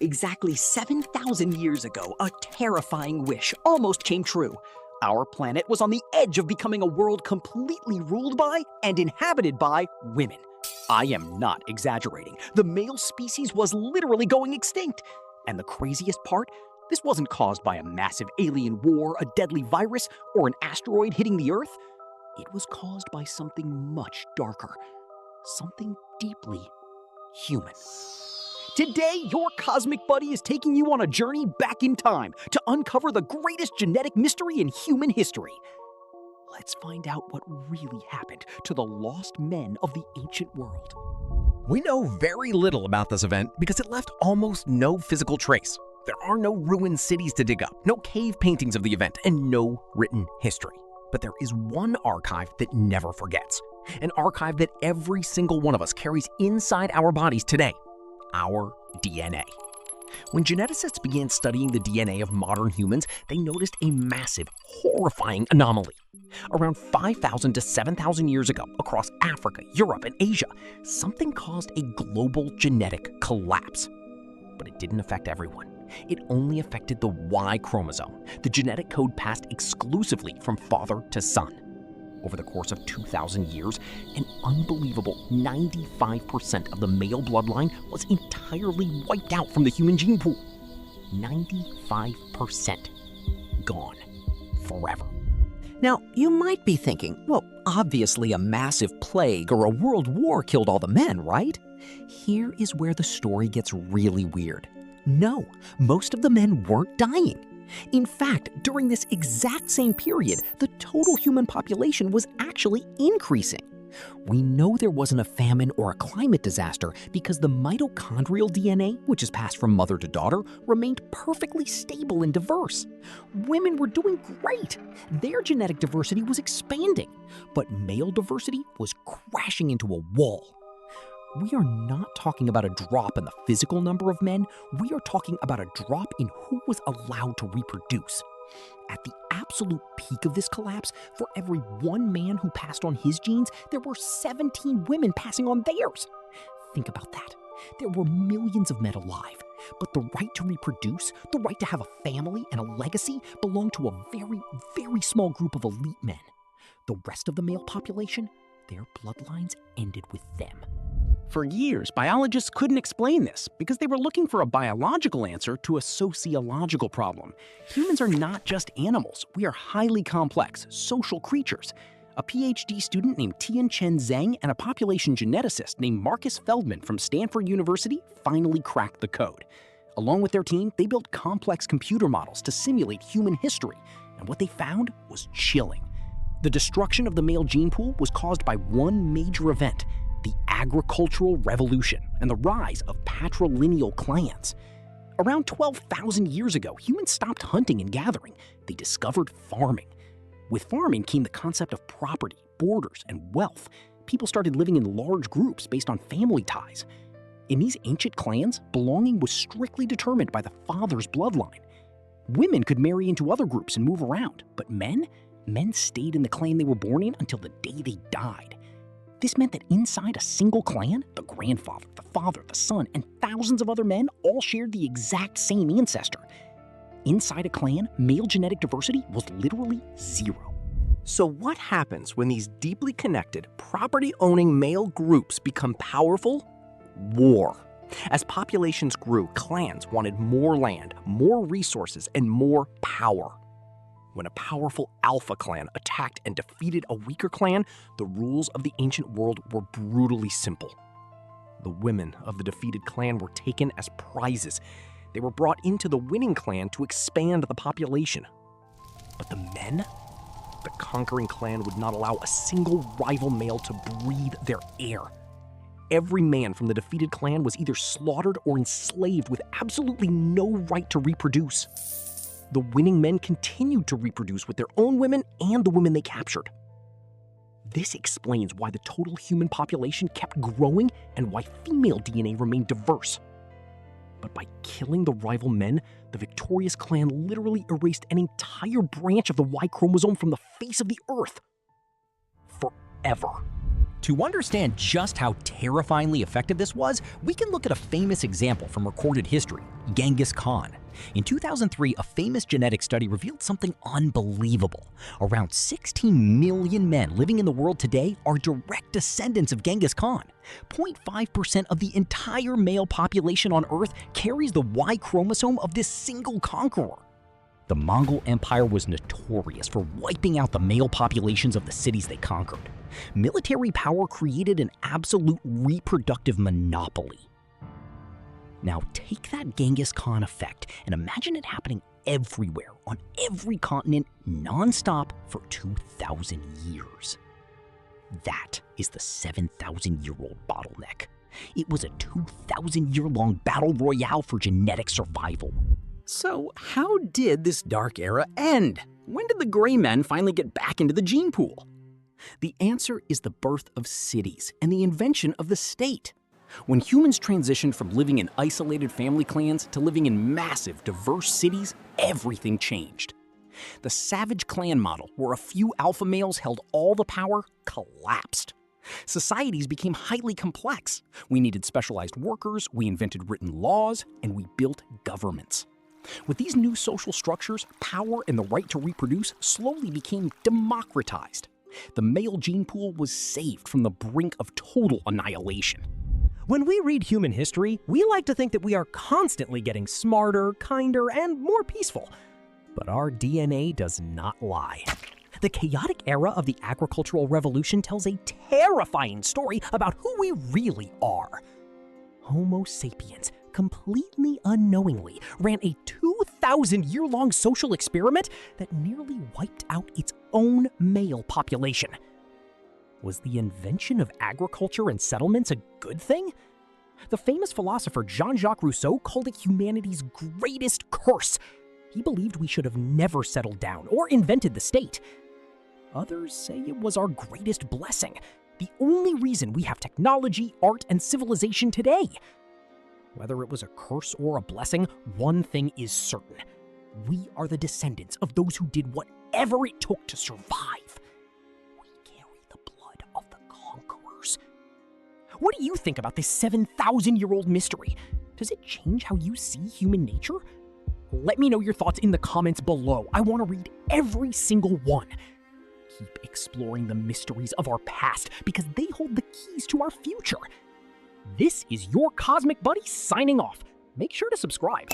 Exactly 7,000 years ago, a terrifying wish almost came true. Our planet was on the edge of becoming a world completely ruled by and inhabited by women. I am not exaggerating. The male species was literally going extinct. And the craziest part? This wasn't caused by a massive alien war, a deadly virus, or an asteroid hitting the Earth. It was caused by something much darker. Something deeply human. Today, your cosmic buddy is taking you on a journey back in time to uncover the greatest genetic mystery in human history. Let's find out what really happened to the lost men of the ancient world. We know very little about this event because it left almost no physical trace. There are no ruined cities to dig up, no cave paintings of the event, and no written history. But there is one archive that never forgets. An archive that every single one of us carries inside our bodies today. Our DNA. When geneticists began studying the DNA of modern humans, they noticed a massive, horrifying anomaly. Around 5,000 to 7,000 years ago, across Africa, Europe, and Asia, something caused a global genetic collapse. But it didn't affect everyone. It only affected the Y-chromosome, the genetic code passed exclusively from father to son. Over the course of 2,000 years, an unbelievable 95% of the male bloodline was entirely wiped out from the human gene pool. 95% gone forever. Now, you might be thinking, well, obviously a massive plague or a world war killed all the men, right? Here is where the story gets really weird. No, most of the men weren't dying. In fact, during this exact same period, the total human population was actually increasing. We know there wasn't a famine or a climate disaster because the mitochondrial DNA, which is passed from mother to daughter, remained perfectly stable and diverse. Women were doing great. Their genetic diversity was expanding, but male diversity was crashing into a wall. We are not talking about a drop in the physical number of men, we are talking about a drop in who was allowed to reproduce. At the absolute peak of this collapse, for every one man who passed on his genes, there were 17 women passing on theirs. Think about that. There were millions of men alive, but the right to reproduce, the right to have a family and a legacy belonged to a very, very small group of elite men. The rest of the male population, their bloodlines ended with them. For years, biologists couldn't explain this because they were looking for a biological answer to a sociological problem. Humans are not just animals. We are highly complex, social creatures. A PhD student named Tianchen Zhang and a population geneticist named Marcus Feldman from Stanford University finally cracked the code. Along with their team, they built complex computer models to simulate human history, and what they found was chilling. The destruction of the male gene pool was caused by one major event: the agricultural revolution and the rise of patrilineal clans. Around 12,000 years ago, humans stopped hunting and gathering. They discovered farming. With farming came the concept of property, borders, and wealth. People started living in large groups based on family ties. In these ancient clans, belonging was strictly determined by the father's bloodline. Women could marry into other groups and move around, but men stayed in the clan they were born in until the day they died. This meant that inside a single clan, the grandfather, the father, the son, and thousands of other men all shared the exact same ancestor. Inside a clan, male genetic diversity was literally zero. So what happens when these deeply connected, property-owning male groups become powerful? War. As populations grew, clans wanted more land, more resources, and more power. When a powerful alpha clan attacked and defeated a weaker clan, the rules of the ancient world were brutally simple. The women of the defeated clan were taken as prizes. They were brought into the winning clan to expand the population. But the men? The conquering clan would not allow a single rival male to breathe their air. Every man from the defeated clan was either slaughtered or enslaved with absolutely no right to reproduce. The winning men continued to reproduce with their own women and the women they captured. This explains why the total human population kept growing and why female DNA remained diverse. But by killing the rival men, the victorious clan literally erased an entire branch of the Y chromosome from the face of the earth. Forever. To understand just how terrifyingly effective this was, we can look at a famous example from recorded history, Genghis Khan. In 2003, a famous genetic study revealed something unbelievable. Around 16 million men living in the world today are direct descendants of Genghis Khan. 0.5% of the entire male population on Earth carries the Y-chromosome of this single conqueror. The Mongol Empire was notorious for wiping out the male populations of the cities they conquered. Military power created an absolute reproductive monopoly. Now take that Genghis Khan effect and imagine it happening everywhere, on every continent, non-stop for 2,000 years. That is the 7,000-year-old bottleneck. It was a 2,000-year-long battle royale for genetic survival. So how did this dark era end? When did the gray men finally get back into the gene pool? The answer is the birth of cities and the invention of the state. When humans transitioned from living in isolated family clans to living in massive, diverse cities, everything changed. The savage clan model, where a few alpha males held all the power, collapsed. Societies became highly complex. We needed specialized workers, we invented written laws, and we built governments. With these new social structures, power and the right to reproduce slowly became democratized. The male gene pool was saved from the brink of total annihilation. When we read human history, we like to think that we are constantly getting smarter, kinder, and more peaceful. But our DNA does not lie. The chaotic era of the agricultural revolution tells a terrifying story about who we really are. Homo sapiens, completely unknowingly, ran a 2,000-year-long social experiment that nearly wiped out its own male population. Was the invention of agriculture and settlements a good thing? The famous philosopher Jean-Jacques Rousseau called it humanity's greatest curse. He believed we should have never settled down or invented the state. Others say it was our greatest blessing, the only reason we have technology, art, and civilization today. Whether it was a curse or a blessing, one thing is certain. We are the descendants of those who did whatever it took to survive. We carry the blood of the conquerors. What do you think about this 7,000-year-old mystery? Does it change how you see human nature? Let me know your thoughts in the comments below. I want to read every single one. Keep exploring the mysteries of our past because they hold the keys to our future. This is your Cosmic Buddy signing off. Make sure to subscribe.